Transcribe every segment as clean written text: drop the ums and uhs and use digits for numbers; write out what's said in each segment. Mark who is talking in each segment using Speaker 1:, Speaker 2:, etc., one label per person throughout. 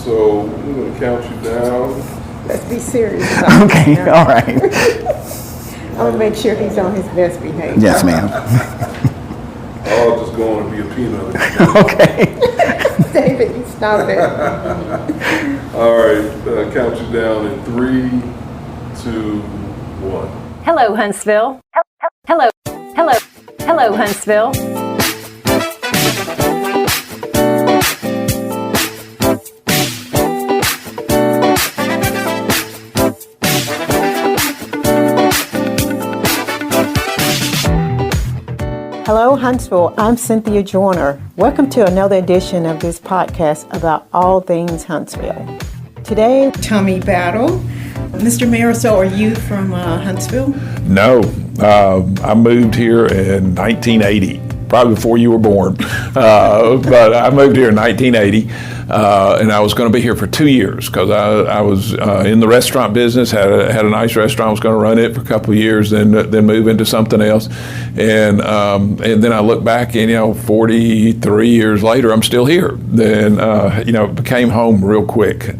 Speaker 1: So I'm going to count you down.
Speaker 2: Let's be serious.
Speaker 3: Okay, all right.
Speaker 2: I'm going to make sure he's on his best behavior.
Speaker 3: Yes, ma'am.
Speaker 1: I'll just go on and be a peanut.
Speaker 3: Okay.
Speaker 2: David, you stop it.
Speaker 1: All right, count you down in 3, 2, 1.
Speaker 4: Hello, Huntsville. Hello, hello, hello, Huntsville.
Speaker 2: Hello, Huntsville. I'm Cynthia Joyner. Welcome to another edition of this podcast about all things Huntsville. Today, Tommy Battle. Mr. Mayor, so are you from Huntsville?
Speaker 5: No, I moved here in 1980, probably before you were born. But I moved here in 1980, and I was going to be here for 2 years because I was in the restaurant business, had a nice restaurant, was going to run it for a couple of years, then move into something else. And then I look back and, 43 years later, I'm still here. Then, became home real quick.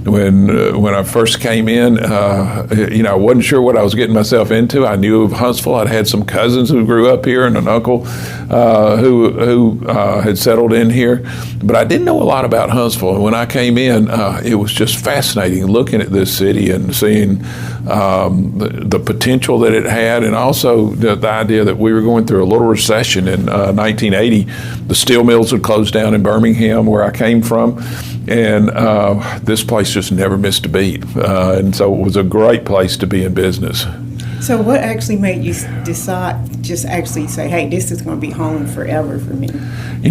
Speaker 5: When I first came in, I wasn't sure what I was getting myself into. I knew of Huntsville. I'd had some cousins who grew up here and an uncle who had settled in here, but I didn't know a lot about Huntsville. And when I came in, it was just fascinating looking at this city and seeing the potential that it had, and also the idea that we were going through a little recession in 1980. The steel mills had closed down in Birmingham, where I came from, and this place just never missed a beat. And so it was a great place to be in business.
Speaker 2: So what actually made you decide, just actually say, hey, this is going to be home forever for me?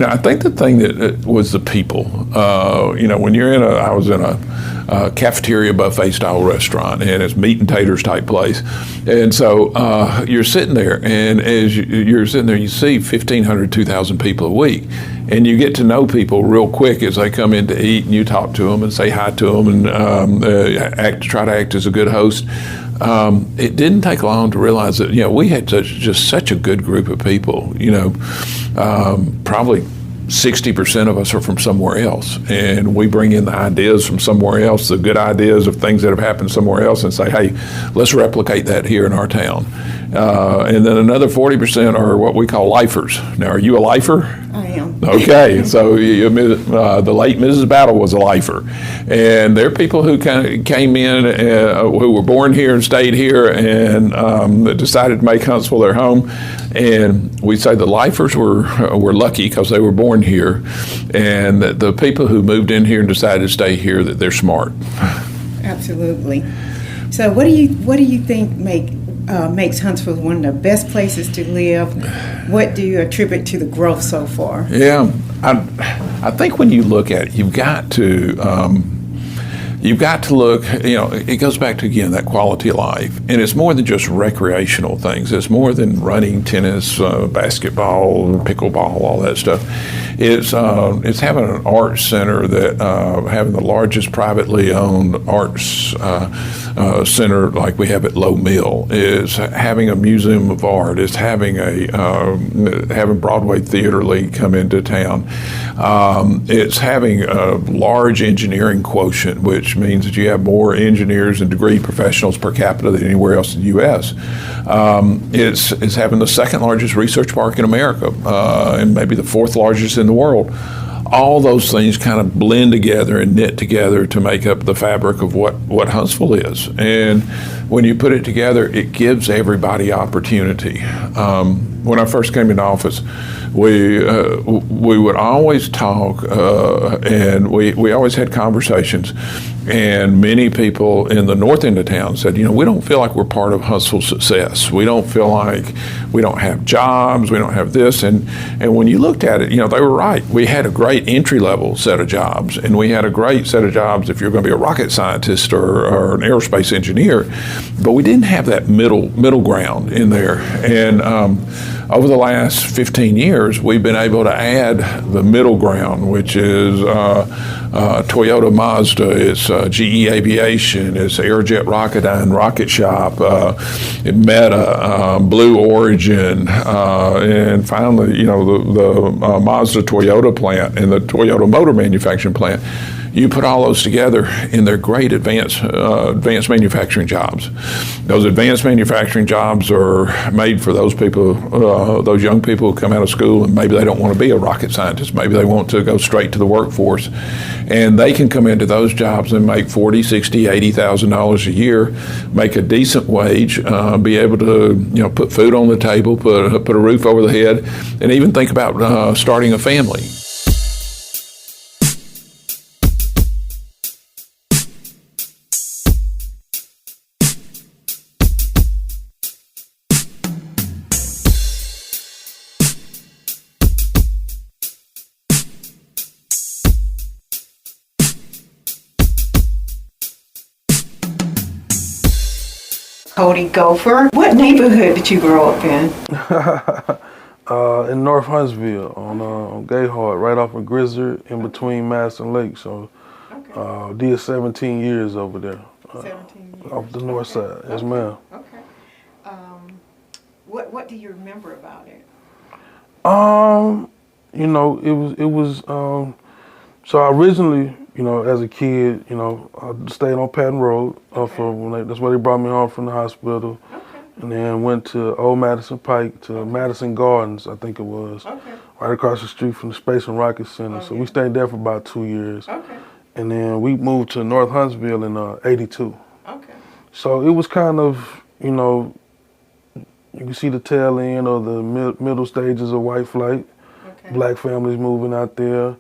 Speaker 5: I think the thing that was the people. When you're I was in a cafeteria buffet style restaurant, and it's meat and taters type place. And so you're sitting there, and as you're sitting there, you see 1,500, 2,000 people a week. And you get to know people real quick as they come in to eat, and you talk to them and say hi to them and try to act as a good host. It didn't take long to realize that, we had just such a good group of people. Probably 60% of us are from somewhere else, and we bring in the ideas from somewhere else, the good ideas of things that have happened somewhere else, and say, hey, let's replicate that here in our town. And then another 40% are what we call lifers. Now, are you a lifer?
Speaker 2: I am.
Speaker 5: Okay, so the late Mrs. Battle was a lifer, and they're people who came in, who were born here and stayed here, and decided to make Huntsville their home. And we say the lifers were lucky because they were born here, and that the people who moved in here and decided to stay here, that they're smart.
Speaker 2: Absolutely. So what do you think makes Huntsville one of the best places to live? What do you attribute to the growth so far?
Speaker 5: Yeah, I think when you look at it, you've got to look, it goes back to, again, that quality of life. And it's more than just recreational things. It's more than running tennis, basketball, pickleball, all that stuff. It's having an arts center that, having the largest privately owned arts center like we have at Low Mill, is having a museum of art, is having having Broadway Theater League come into town. It's having a large engineering quotient, which means that you have more engineers and degree professionals per capita than anywhere else in the U.S. It's having the second largest research park in America, and maybe the fourth largest in the world. All those things kind of blend together and knit together to make up the fabric of what Huntsville is. And when you put it together, it gives everybody opportunity. When I first came into office, we would always talk, and we always had conversations. And many people in the north end of town said, we don't feel like we're part of Huntsville's success. We don't feel like we don't have jobs, we don't have this. And when you looked at it, they were right. We had a great entry-level set of jobs, and we had a great set of jobs if you're going to be a rocket scientist or an aerospace engineer, but we didn't have that middle ground in there. And over the last 15 years, we've been able to add the middle ground, which is Toyota Mazda, it's GE Aviation, it's Aerojet Rocketdyne Rocket Shop, Meta, Blue Origin, and finally, the Mazda Toyota plant and the Toyota motor manufacturing plant. You put all those together, and they're great advanced manufacturing jobs. Those advanced manufacturing jobs are made for those people, those young people who come out of school and maybe they don't want to be a rocket scientist. Maybe they want to go straight to the workforce, and they can come into those jobs and make $40,000, $60,000, $80,000 a year, make a decent wage, be able to put food on the table, put a roof over the head, and even think about starting a family.
Speaker 2: Codie Gopher. What neighborhood did you grow up in?
Speaker 6: In North Huntsville on Gayheart, right off of Grizzard, in between Madison Lake. So, did 17 years over there.
Speaker 2: 17 years.
Speaker 6: Off the north side, yes, ma'am.
Speaker 2: Okay. What do you remember about it?
Speaker 6: It was. So I originally, as a kid, I stayed on Patton Road that's where they brought me home from the hospital.
Speaker 2: Okay.
Speaker 6: And then went to Old Madison Pike to Madison Gardens, I think it was, right across the street from the Space and Rocket Center. So we stayed there for about 2 years.
Speaker 2: Okay.
Speaker 6: And then we moved to North Huntsville in '82.
Speaker 2: Okay.
Speaker 6: So it was kind of, you can see the tail end of the middle stages of white flight.
Speaker 2: Okay.
Speaker 6: Black families moving out there.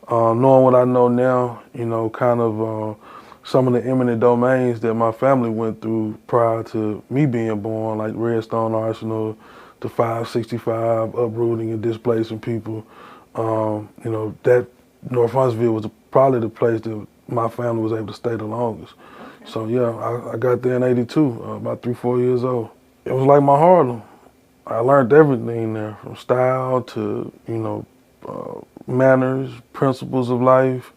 Speaker 6: Knowing what I know now, kind of some of the eminent domains that my family went through prior to me being born, like Redstone Arsenal, the 565, uprooting and displacing people. That North Huntsville was probably the place that my family was able to stay the longest. Okay. So yeah, I got there in '82, about 3-4 years old. It was like my Harlem. I learned everything there, from style to, manners, principles of life.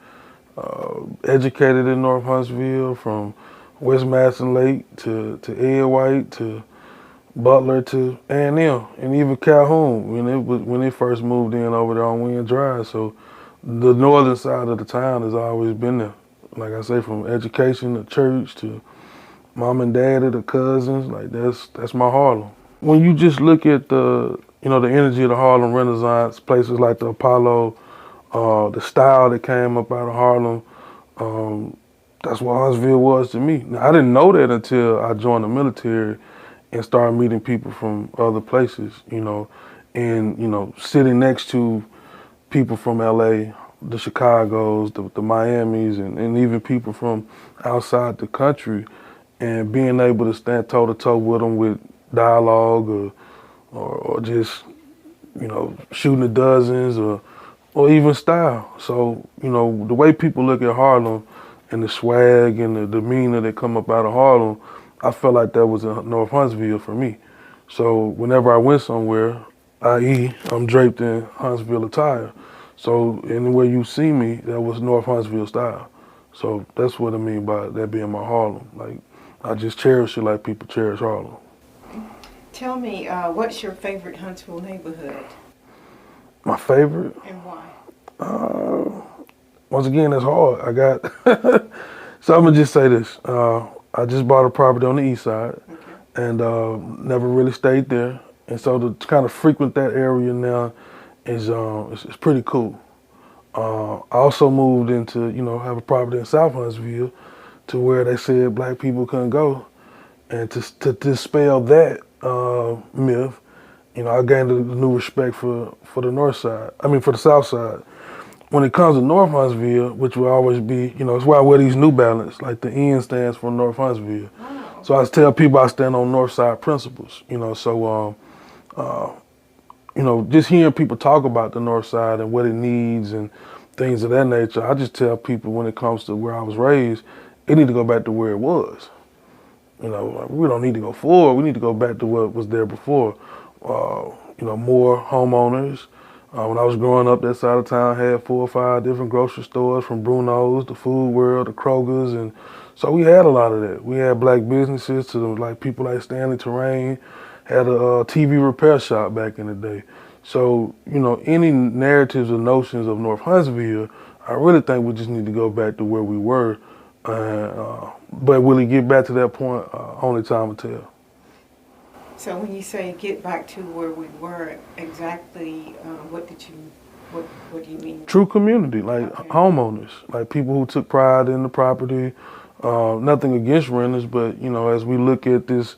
Speaker 6: Educated in North Huntsville, from West Madison Lake to Ed White to Butler to A&M, and even Calhoun when it first moved in over there on Wind Drive. So the northern side of the town has always been there. Like I say, from education to church to mom and dad to the cousins, like that's my Harlem. When you just look at the energy of the Harlem Renaissance, places like the Apollo, the style that came up out of Harlem, that's what Huntsville was to me. Now, I didn't know that until I joined the military and started meeting people from other places, and, sitting next to people from LA, the Chicagos, the Miamis, and even people from outside the country, and being able to stand toe-to-toe with them with dialogue or just, shooting the dozens or even style. So, the way people look at Harlem and the swag and the demeanor that come up out of Harlem, I felt like that was in North Huntsville for me. So whenever I went somewhere, i.e. I'm draped in Huntsville attire. So anywhere you see me, that was North Huntsville style. So that's what I mean by that being my Harlem. Like, I just cherish it like people cherish Harlem.
Speaker 2: Tell me, what's your favorite Huntsville neighborhood?
Speaker 6: My favorite?
Speaker 2: And why?
Speaker 6: Once again, that's hard. I got, so I'm gonna just say this. I just bought a property on the east side, and never really stayed there. And so to kind of frequent that area now is it's pretty cool. I also moved into, have a property in South Huntsville to where they said black people couldn't go. And to dispel that myth, I gained a new respect for the north side. For the south side. When it comes to North Huntsville, which will always be, it's why I wear these New Balance, like the N stands for North Huntsville. Wow. So I tell people I stand on north side principles, just hearing people talk about the north side and what it needs and things of that nature, I just tell people when it comes to where I was raised, it need to go back to where it was. We don't need to go forward, we need to go back to what was there before. More homeowners. When I was growing up, that side of town had 4 or 5 different grocery stores, from Bruno's, the Food World, the Kroger's, and so we had a lot of that. We had black businesses to people like Stanley Terrain, had a TV repair shop back in the day. So, any narratives or notions of North Huntsville, I really think we just need to go back to where we were. But will it get back to that point? Only time will tell.
Speaker 2: So when you say get back to where we were, exactly what do you mean?
Speaker 6: True community, like homeowners, like people who took pride in the property. Nothing against renters, but as we look at this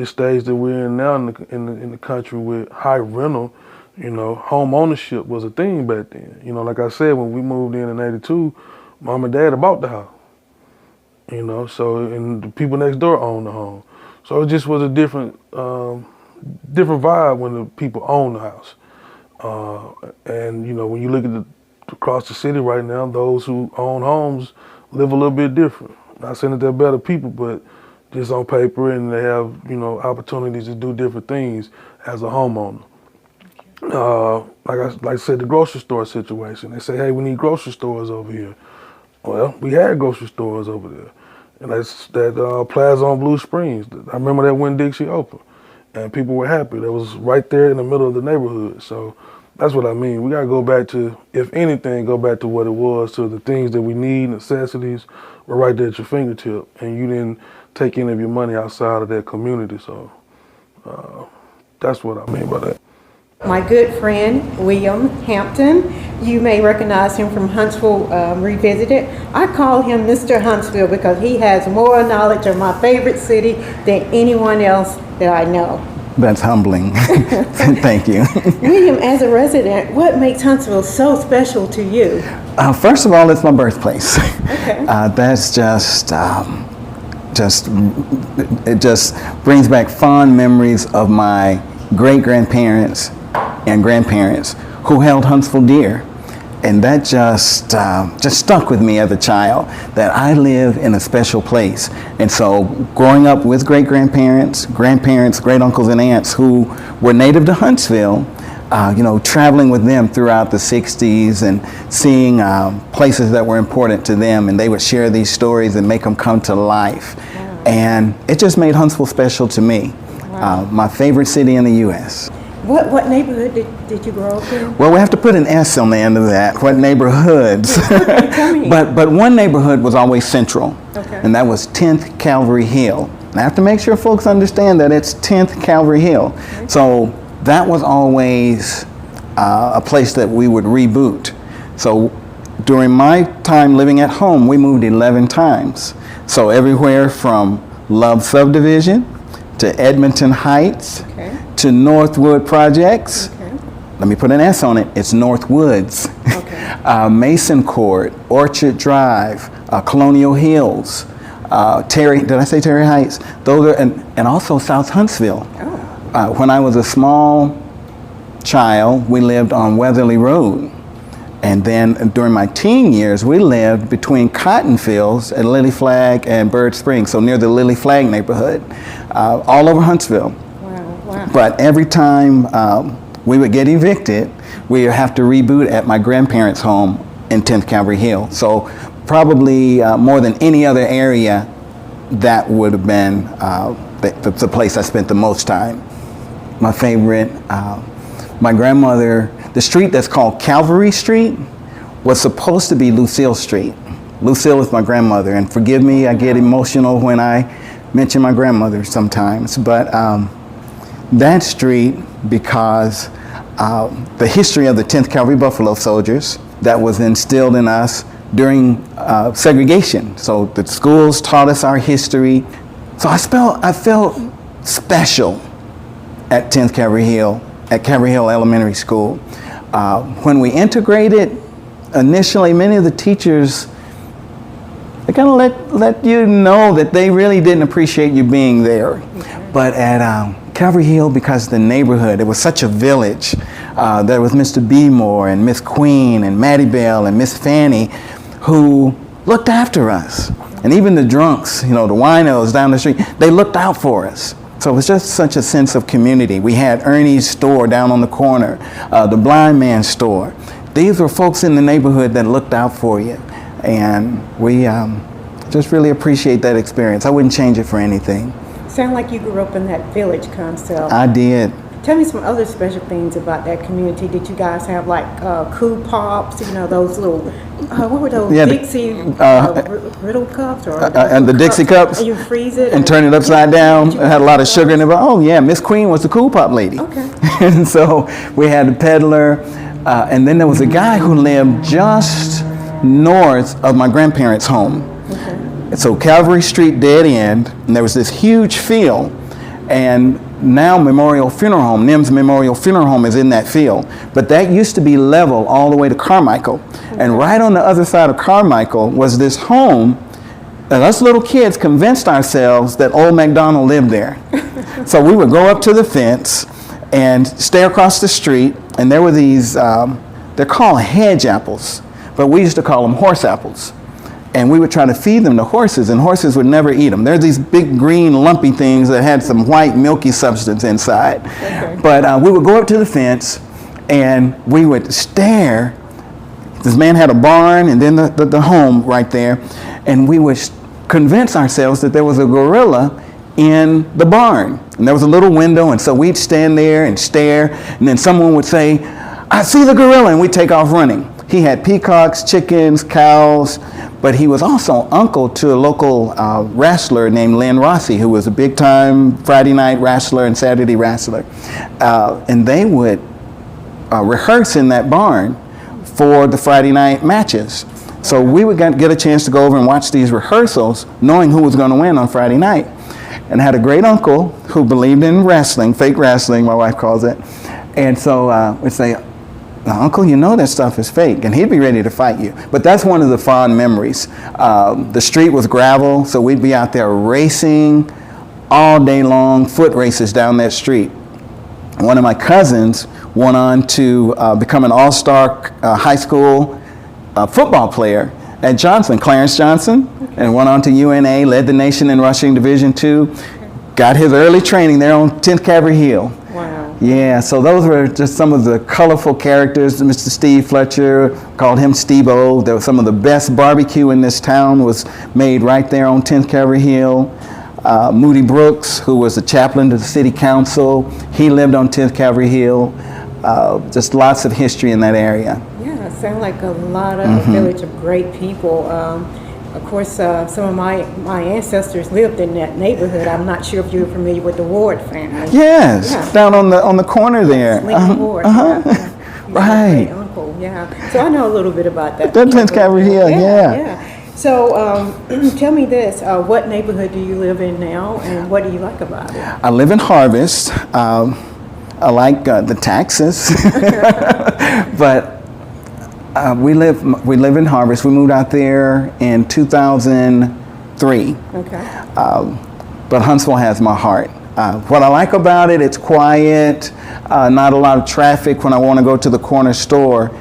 Speaker 6: stage that we're in now in the country with high rental, home ownership was a thing back then. Like I said, when we moved in '82, Mom and Dad bought the house. And the people next door owned the home. So it just was a different vibe when the people owned the house. And when you look at across the city right now, those who own homes live a little bit different. Not saying that they're better people, but just on paper, and they have opportunities to do different things as a homeowner. Like I said, the grocery store situation. They say, hey, we need grocery stores over here. Well, we had grocery stores over there. And that's that Plaza on Blue Springs. I remember that when Dixie opened. And people were happy. That was right there in the middle of the neighborhood. So that's what I mean. We got to go back to, if anything, go back to what it was, to the things that we need, necessities, were right there at your fingertip. And you didn't take any of your money outside of that community. So that's what I mean by that.
Speaker 2: My good friend, William Hampton, you may recognize him from Huntsville Revisited. I call him Mr. Huntsville because he has more knowledge of my favorite city than anyone else that I know.
Speaker 3: That's humbling. Thank you.
Speaker 2: William, as a resident, what makes Huntsville so special to you?
Speaker 3: First of all, it's my birthplace.
Speaker 2: Okay.
Speaker 3: That's it just brings back fond memories of my great-grandparents and grandparents who held Huntsville dear. And that just stuck with me as a child, that I live in a special place. And so growing up with great-grandparents, grandparents, great-uncles and aunts who were native to Huntsville, traveling with them throughout the 60s and seeing places that were important to them, and they would share these stories and make them come to life. Wow. And it just made Huntsville special to me. Wow. My favorite city in the U.S.
Speaker 2: What neighborhood did you grow up in?
Speaker 3: Well, we have to put an S on the end of that. What neighborhoods? But one neighborhood was always central, okay, and that was 10th Calvary Hill. And I have to make sure folks understand that it's 10th Calvary Hill. Okay. So that was always a place that we would reboot. So during my time living at home, we moved 11 times. So everywhere from Love Subdivision to Edmonton Heights, okay, to Northwood Projects. Okay. Let me put an S on it. It's Northwoods. Okay. Mason Court, Orchard Drive, Colonial Hills, did I say Terry Heights? Those are, and also South Huntsville. Oh. When I was a small child, we lived on Weatherly Road. And then during my teen years, we lived between cotton fields at Lily Flag and Bird Springs, so near the Lily Flag neighborhood, all over Huntsville. Wow, wow. But every time we would get evicted, we would have to reboot at my grandparents' home in 10th Calvary Hill. So probably more than any other area, that would have been the place I spent the most time. My favorite, my grandmother, the street that's called Calvary Street was supposed to be Lucille Street. Lucille is my grandmother, and forgive me, I get emotional when I mention my grandmother sometimes, but that street, because the history of the 10th Cavalry Buffalo Soldiers that was instilled in us during segregation. So the schools taught us our history. So I felt special at 10th Calvary Hill, at Calvary Hill Elementary School. When we integrated, initially many of the teachers, they kind of let you know that they really didn't appreciate you being there. Okay. But at Calvary Hill, because of the neighborhood, it was such a village. There was Mr. Beemore and Miss Queen and Maddie Bell and Miss Fanny who looked after us. And even the drunks, the winos down the street, they looked out for us. So it was just such a sense of community. We had Ernie's store down on the corner, the blind man's store. These were folks in the neighborhood that looked out for you. And we just really appreciate that experience. I wouldn't change it for anything.
Speaker 2: Sound like you grew up in that village concept.
Speaker 3: I did.
Speaker 2: Tell me some other special things about that community. Did you guys have like Cool Pops, those little What were those
Speaker 3: Yeah,
Speaker 2: Dixie riddle cups or
Speaker 3: and the Dixie cups?
Speaker 2: And you freeze it
Speaker 3: and turn it upside down.
Speaker 2: Did
Speaker 3: It
Speaker 2: you
Speaker 3: had a lot of
Speaker 2: have
Speaker 3: sugar in it.
Speaker 2: those?
Speaker 3: Oh yeah, Miss Queen was the cool pop lady.
Speaker 2: Okay.
Speaker 3: And so we had the peddler, and then there was a guy who lived just north of my grandparents' home.
Speaker 2: Okay.
Speaker 3: So Calvary Street dead end, and there was this huge field, and now Memorial Funeral Home, NIMS Memorial Funeral Home is in that field. But that used to be level all the way to Carmichael. And right on the other side of Carmichael was this home, and us little kids convinced ourselves that old MacDonald lived there. So we would go up to the fence and stay across the street, and there were these, they're called hedge apples, but we used to call them horse apples. And we would try to feed them to horses, and horses would never eat them. They're these big green lumpy things that had some white milky substance inside. Okay. But we would go up to the fence and we would stare. This man had a barn and then the home right there, and we would convince ourselves that there was a gorilla in the barn. And there was a little window, and so we'd stand there and stare, and then someone would say, "I see the gorilla," and we'd take off running. He had peacocks, chickens, cows, but he was also uncle to a local wrestler named Lynn Rossi, who was a big-time Friday night wrestler and Saturday wrestler. And they would rehearse in that barn for the Friday night matches. So we would get a chance to go over and watch these rehearsals, knowing who was going to win on Friday night. And I had a great uncle who believed in wrestling, fake wrestling, my wife calls it. And so we'd say, "Now, Uncle, you know that stuff is fake," and he'd be ready to fight you. But that's one of the fond memories. The street was gravel, so we'd be out there racing all day long, foot races down that street. One of my cousins went on to become an all-star high school football player at Johnson, Clarence Johnson, and went on to UNA, led the nation in rushing Division II, got his early training there on 10th Cavalry Hill.
Speaker 2: Wow.
Speaker 3: Yeah, so those were just some of the colorful characters. Mr. Steve Fletcher, called him Steve-O. There was some of the best barbecue in this town was made right there on 10th Cavalry Hill. Moody Brooks, who was the chaplain to the city council, he lived on 10th Cavalry Hill. Just lots of history in that area.
Speaker 2: Yeah, it sounds like a lot of a village of great people. Of course, some of my ancestors lived in that neighborhood. I'm not sure if you're familiar with the Ward family.
Speaker 3: Yes,
Speaker 2: Yeah.
Speaker 3: down on the corner there.
Speaker 2: Lincoln Ward. Yeah. He's my
Speaker 3: Right.
Speaker 2: great uncle. Yeah. So I know a little bit about that.
Speaker 3: That 10th Cavalry Hill, yeah.
Speaker 2: So tell me this: what neighborhood do you live in now, and what do you like about it?
Speaker 3: I live in Harvest. I like the taxes, but we live in Harvest. We moved out there in 2003.
Speaker 2: Okay.
Speaker 3: But Huntsville has my heart. What I like about it, it's quiet, not a lot of traffic when I want to go to the corner store.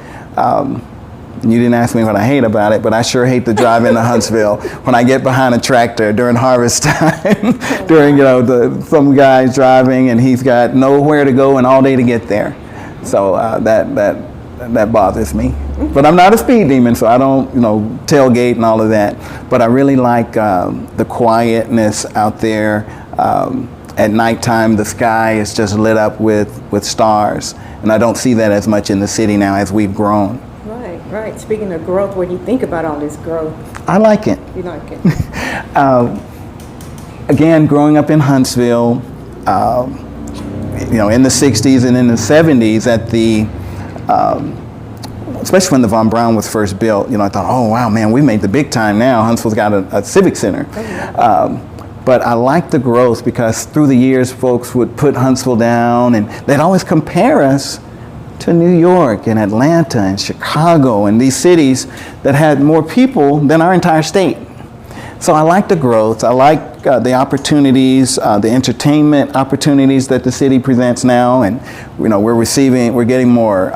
Speaker 3: You didn't ask me what I hate about it, but I sure hate the drive into Huntsville when I get behind a tractor during harvest time, during some guy's driving and he's got nowhere to go and all day to get there. So that bothers me. But I'm not a speed demon, so I don't tailgate and all of that. But I really like the quietness out there. At nighttime, the sky is just lit up with stars, and I don't see that as much in the city now as we've grown.
Speaker 2: Right. Speaking of growth, what do you think about all this growth?
Speaker 3: I like it.
Speaker 2: You like it?
Speaker 3: Again, growing up in Huntsville, in the 60s and in the 70s, especially when the Von Braun was first built, I thought, oh wow, man, we made the big time now. Huntsville's got a civic center. Oh, yeah. But I like the growth because through the years, folks would put Huntsville down, and they'd always compare us to New York and Atlanta and Chicago and these cities that had more people than our entire state. So I like the growth. I like the opportunities, the entertainment opportunities that the city presents now, and we're getting more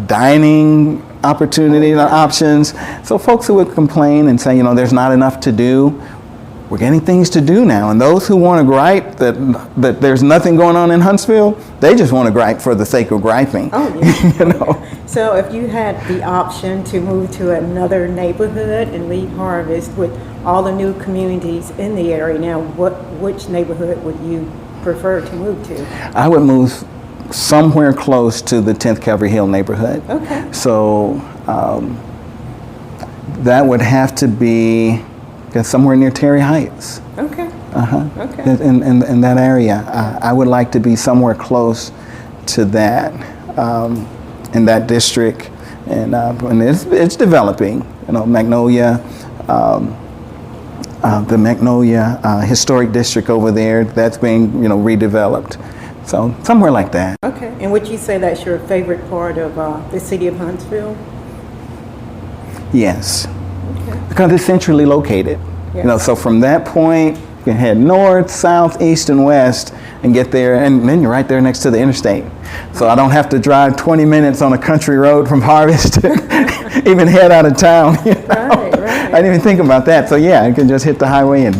Speaker 3: dining opportunity options. So folks who would complain and say, there's not enough to do, we're getting things to do now. And those who want to gripe that there's nothing going on in Huntsville, they just want to gripe for the sake of griping.
Speaker 2: Oh, yeah. So if you had the option to move to another neighborhood and leave Harvest with all the new communities in the area now, which neighborhood would you prefer to move to?
Speaker 3: I would move somewhere close to the 10th Cavalry Hill neighborhood.
Speaker 2: Okay.
Speaker 3: So That would have to be somewhere near Terry Heights.
Speaker 2: Okay. Okay.
Speaker 3: In that area. I would like to be somewhere close to that, in that district. And it's developing. Magnolia, the Magnolia Historic District over there, that's being, redeveloped. So somewhere like that.
Speaker 2: Okay. And would you say that's your favorite part of the city of Huntsville?
Speaker 3: Yes.
Speaker 2: Okay.
Speaker 3: Because it's centrally located.
Speaker 2: Yes.
Speaker 3: So from that point, you can head north, south, east, and west and get there, and then you're right there next to the interstate. So I don't have to drive 20 minutes on a country road from Harvest to even head out of town.
Speaker 2: Right.
Speaker 3: I didn't even think about that. So yeah, I can just hit the highway and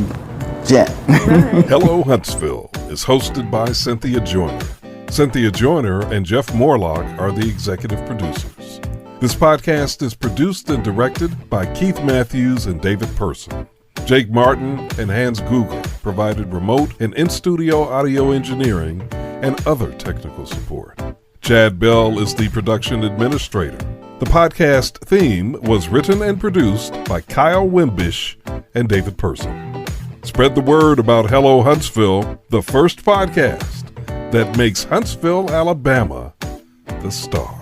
Speaker 3: jet.
Speaker 2: Right.
Speaker 1: Hello Huntsville is hosted by Cynthia Joyner. Cynthia Joyner and Jeff Morlock are the executive producers. This podcast is produced and directed by Keith Matthews and David Person. Jake Martin and Hans Guger provided remote and in-studio audio engineering and other technical support. Chad Bell is the production administrator. The podcast theme was written and produced by Kyle Wimbish and David Person. Spread the word about Hello Huntsville, the first podcast that makes Huntsville, Alabama, the star.